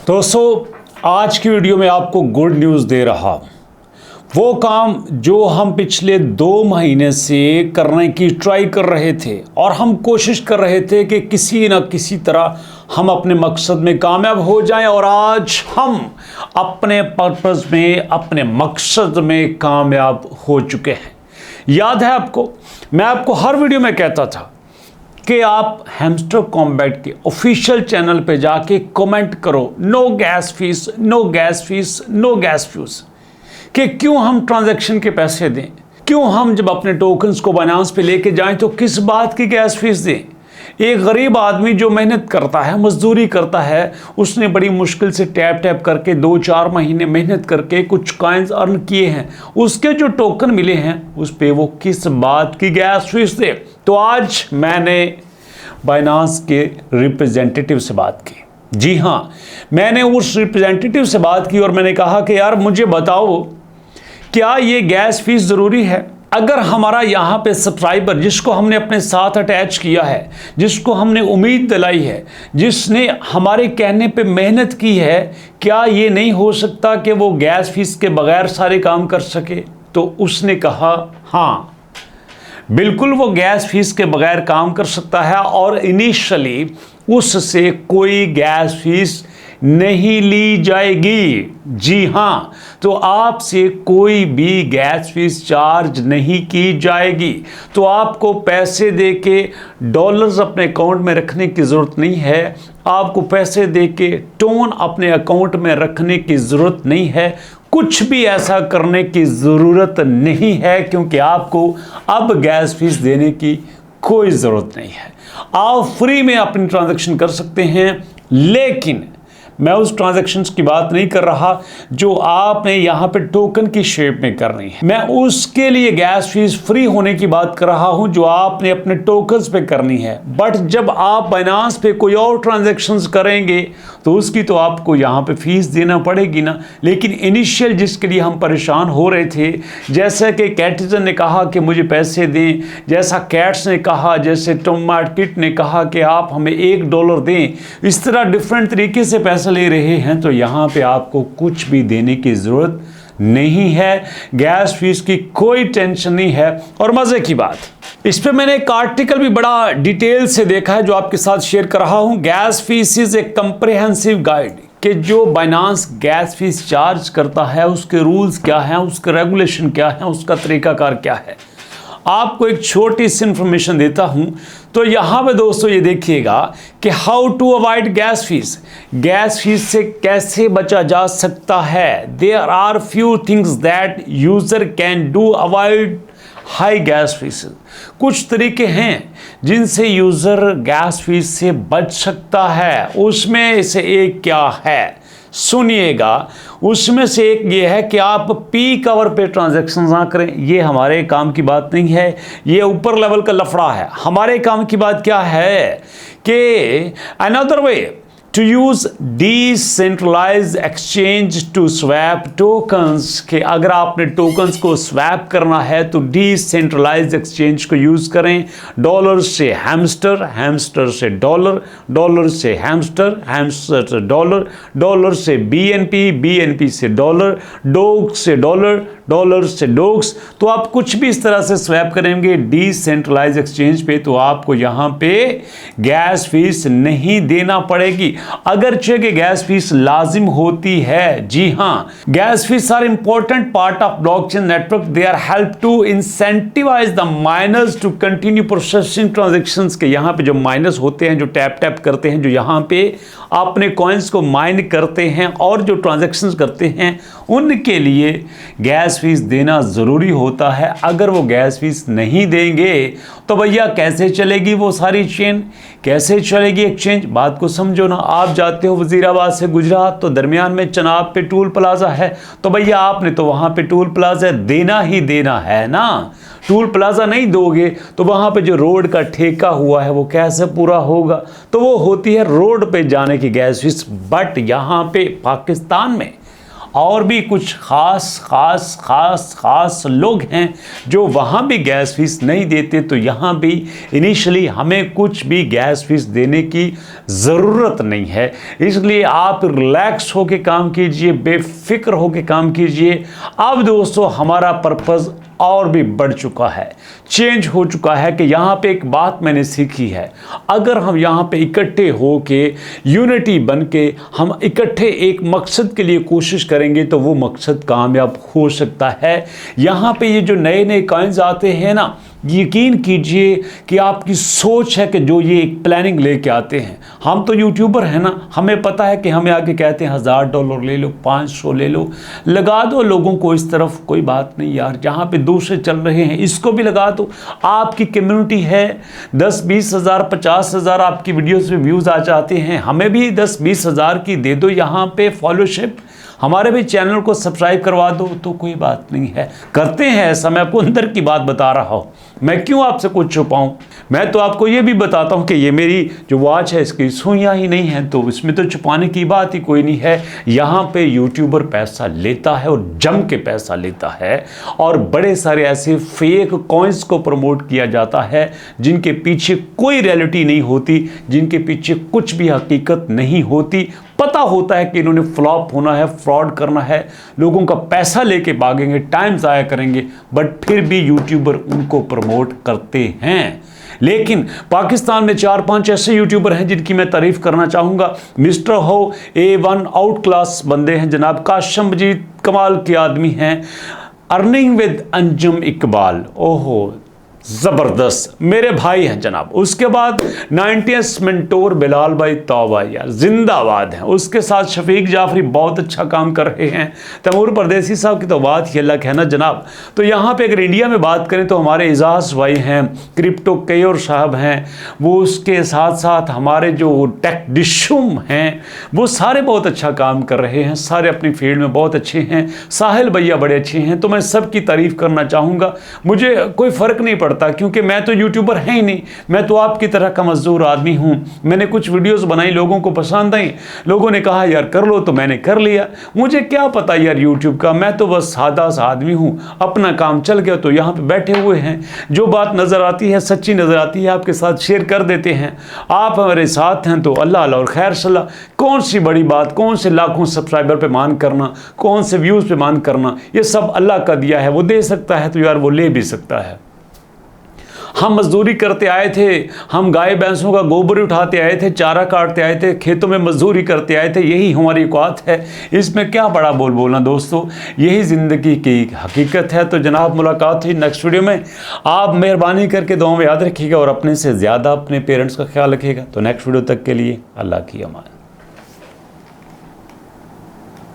दोस्तों आज की वीडियो में आपको गुड न्यूज़ दे रहा हूं। वो काम जो हम पिछले 2 महीने से करने की ट्राई कर रहे थे और हम कोशिश कर रहे थे कि किसी न किसी तरह हम अपने मकसद में कामयाब हो जाएं, और आज हम अपने पर्पस में, अपने मकसद में कामयाब हो चुके हैं। याद है आपको, मैं आपको हर वीडियो में कहता था कि आप हैमस्टर कॉम्बैट के ऑफिशियल चैनल पे जाके कमेंट करो no gas fees, no gas fees, no gas fees, कि क्यों हम ट्रांजैक्शन के पैसे दें, क्यों हम जब अपने टोकन्स को बाइनेंस पे लेके जाएं तो किस बात की गैस फीस दें। एक गरीब आदमी जो मेहनत करता है, मजदूरी करता है, उसने बड़ी मुश्किल से टैप टैप करके 2-4 महीने मेहनत करके कुछ कॉइन्स अर्न किए हैं, उसके जो टोकन मिले हैं उस पे वो किस बात की गैस फीस दे। तो आज मैंने बाइनेंस के रिप्रेजेंटेटिव से बात की। जी हाँ, मैंने उस रिप्रेजेंटेटिव से बात की और मैंने कहा कि यार मुझे बताओ, क्या ये गैस फीस ज़रूरी है? अगर हमारा यहाँ पे सब्सक्राइबर जिसको हमने अपने साथ अटैच किया है, जिसको हमने उम्मीद दिलाई है, जिसने हमारे कहने पे मेहनत की है, क्या ये नहीं हो सकता कि वो गैस फीस के बगैर सारे काम कर सके? तो उसने कहा हाँ बिल्कुल, वो गैस फीस के बगैर काम कर सकता है और इनिशियली उससे कोई गैस फीस नहीं ली जाएगी। जी हाँ, तो आपसे कोई भी गैस फीस चार्ज नहीं की जाएगी। तो आपको पैसे देके डॉलर्स अपने अकाउंट में रखने की ज़रूरत नहीं है, आपको पैसे देके टोन अपने अकाउंट में रखने की ज़रूरत नहीं है, कुछ भी ऐसा करने की ज़रूरत नहीं है, क्योंकि आपको अब गैस फीस देने की कोई ज़रूरत नहीं है। आप फ्री में अपनी ट्रांजैक्शन कर सकते हैं, लेकिन मैं उस ट्रांजैक्शंस की बात नहीं कर रहा जो आपने यहाँ पे टोकन की शेप में करनी है। मैं उसके लिए गैस फीस फ्री होने की बात कर रहा हूँ जो आपने अपने टोकन्स पे करनी है। बट जब आप बाइनेंस पे कोई और ट्रांजैक्शंस करेंगे तो उसकी तो आपको यहाँ पे फीस देना पड़ेगी ना। लेकिन इनिशियल जिसके लिए हम परेशान हो रहे थे, जैसे कि कैटिजन ने कहा कि मुझे पैसे दें, जैसा कैट्स ने कहा, जैसे टॉम मार्केट ने कहा कि आप हमें $1 दें, इस तरह डिफरेंट तरीके से पैसे ले रहे हैं, तो यहाँ पे आपको कुछ भी देने की जरूरत नहीं है। गैस फीस की कोई टेंशन नहीं है। और मजे की बात, इस पे मैंने एक आर्टिकल भी बड़ा डिटेल से देखा है जो आपके साथ शेयर कर रहा हूं। Gas fees is a comprehensive guide, कि जो बाइनेंस गैस फीस चार्ज करता है उसके रूल्स क्या हैं, उसके रेगुलेशन क्या है, उसका तरीकाकार क्या है। आपको एक छोटी सी इंफॉर्मेशन देता हूं। तो यहां पे दोस्तों ये देखिएगा कि how to avoid gas fees, gas fees से कैसे बचा जा सकता है। There are few things that user can do avoid high gas fees. कुछ तरीके हैं जिनसे यूजर गैस फीस से बच सकता है। उसमें से एक क्या है, सुनिएगा। उसमें से एक ये है कि आप पीक आवर पे ट्रांजैक्शन ना करें। ये हमारे काम की बात नहीं है, ये ऊपर लेवल का लफड़ा है। हमारे काम की बात क्या है कि another way to use decentralised exchange to swap tokens, कि अगर आपने टोकन्स को स्वैप करना है तो डिसेंट्रलाइज्ड एक्सचेंज को यूज करें। डॉलर से हैमस्टर, हैमस्टर से डॉलर, डॉलर से हैमस्टर, हैमस्टर से डॉलर, डॉलर से बीएनपी, बीएनपी से डॉलर, डॉग से डॉलर, डॉलर से डॉग्स। तो आप कुछ भी इस तरह से स्वैप करेंगे डिसेंट्रलाइज्ड एक्सचेंज पे तो आपको यहाँ पे गैस फीस नहीं देना पड़ेगी। अगरचे कि गैस फीस लाजिम होती है। जी हाँ, gas fees are important part of blockchain network. They are help to incentivise the miners to continue processing transactions. के यहाँ पे जो माइनर्स होते हैं, जो टैप टैप करते हैं, जो यहाँ पे अपने कॉइन्स को माइन करते हैं और जो ट्रांजैक्शंस करते हैं, उनके लिए गैस फीस देना ज़रूरी होता है। अगर वो गैस फीस नहीं देंगे तो भैया कैसे चलेगी वो सारी चेन, कैसे चलेगी एक्सचेंज? बात को समझो ना। आप जाते हो वजीराबाद से गुजरात, तो दरमियान में चनाब पे टोल प्लाजा है, तो भैया आपने तो वहाँ पे टोल प्लाजा देना ही देना है ना। टोल प्लाजा नहीं दोगे तो वहाँ पे जो रोड का ठेका हुआ है वो कैसे पूरा होगा? तो वो होती है रोड पे जाने की गैस फीस। बट यहाँ पे पाकिस्तान में और भी कुछ खास लोग हैं जो वहाँ भी गैस फीस नहीं देते, तो यहाँ भी इनिशियली हमें कुछ भी गैस फीस देने की ज़रूरत नहीं है। इसलिए आप रिलैक्स होकर काम कीजिए, बेफिक्र होकर काम कीजिए। अब दोस्तों हमारा पर्पज़ और भी बढ़ चुका है, चेंज हो चुका है कि यहाँ पे एक बात मैंने सीखी है, अगर हम यहाँ पे इकट्ठे हो के यूनिटी बन के हम इकट्ठे एक मकसद के लिए कोशिश करेंगे तो वो मकसद कामयाब हो सकता है। यहाँ पे ये जो नए नए कॉइन्स आते हैं ना, यकीन कीजिए कि आपकी सोच है कि जो ये एक प्लानिंग लेके आते हैं, हम तो यूट्यूबर हैं ना, हमें पता है कि हमें आके कहते हैं $1000 ले लो, 500 ले लो, लगा दो लोगों को इस तरफ, कोई बात नहीं यार, जहाँ पे दूसरे चल रहे हैं इसको भी लगा दो। आपकी कम्युनिटी है 10-20 हज़ार 50 हज़ार आपकी वीडियोस में व्यूज़ आ जाते हैं, हमें भी 10-20 हज़ार की दे दो यहाँ पे फॉलोशिप, हमारे भी चैनल को सब्सक्राइब करवा दो, तो कोई बात नहीं है, करते हैं ऐसा। मैं आपको अंदर की बात बता रहा हूँ, मैं क्यों आपसे कुछ छुपाऊं। मैं तो आपको ये भी बताता हूँ कि ये मेरी जो वॉच है इसकी सुइयाँ ही नहीं है, तो इसमें तो छुपाने की बात ही कोई नहीं है। यहाँ पे यूट्यूबर पैसा लेता है और जम के पैसा लेता है, और बड़े सारे ऐसे फेक कॉइन्स को प्रमोट किया जाता है जिनके पीछे कोई रियलिटी नहीं होती, जिनके पीछे कुछ भी हकीकत नहीं होती। पता होता है कि इन्होंने फ्लॉप होना है, फ्रॉड करना है, लोगों का पैसा लेके भागेंगे, टाइम ज़ाया करेंगे, बट फिर भी यूट्यूबर उनको प्रमोट करते हैं। लेकिन पाकिस्तान में 4-5 ऐसे यूट्यूबर हैं जिनकी मैं तारीफ करना चाहूँगा। मिस्टर हो A1 आउट क्लास बंदे हैं जनाब, काशम मजीद कमाल के आदमी हैं, अर्निंग विद अंजुम इकबाल, ओहो ज़बरदस्त मेरे भाई हैं जनाब। उसके बाद 90s मेंटोर बिलाल भाई तौबा यार जिंदाबाद हैं। उसके साथ शफीक जाफरी बहुत अच्छा काम कर रहे हैं। तैमूर परदेसी साहब की तो बात ही अलग है ना जनाब। तो यहाँ पे अगर इंडिया में बात करें तो हमारे एजाज भाई हैं, क्रिप्टो कयोर साहब हैं, वो उसके साथ साथ हमारे जो टेक्निशियन हैं वो सारे बहुत अच्छा काम कर रहे हैं, सारे अपनी फील्ड में बहुत अच्छे हैं। साहिल भैया बड़े अच्छे हैं, तो मैं सबकी तारीफ़ करना चाहूँगा। मुझे कोई फ़र्क नहीं पड़ता क्योंकि मैं तो यूट्यूबर है ही नहीं, मैं तो आपकी तरह का मजदूर आदमी हूं। मैंने कुछ वीडियोस बनाई, लोगों को पसंद आई, लोगों ने कहा यार कर लो, तो मैंने कर लिया। मुझे क्या पता यार यूट्यूब का, मैं तो बस सादा सा आदमी हूं, अपना काम चल गया तो यहाँ पे बैठे हुए हैं। जो बात नज़र आती है, सच्ची नज़र आती है, आपके साथ शेयर कर देते हैं। आप हमारे साथ हैं तो अल्लाह अल्लाह और खैर सल्ला। कौन सी बड़ी बात, कौन से लाखों सब्सक्राइबर पे मान करना, कौन से व्यूज़ पे मान करना, ये सब अल्लाह का दिया है। वो दे सकता है तो यार वो ले भी सकता है। हम मजदूरी करते आए थे, हम गाय भैंसों का गोबर उठाते आए थे, चारा काटते आए थे, खेतों में मजदूरी करते आए थे, यही हमारी औकात है। इसमें क्या बड़ा बोलना दोस्तों, यही ज़िंदगी की हकीकत है। तो जनाब मुलाकात हुई नेक्स्ट वीडियो में। आप मेहरबानी करके दुआ में याद रखिएगा और अपने से ज़्यादा अपने पेरेंट्स का ख्याल रखिएगा। तो नेक्स्ट वीडियो तक के लिए अल्लाह की अमान।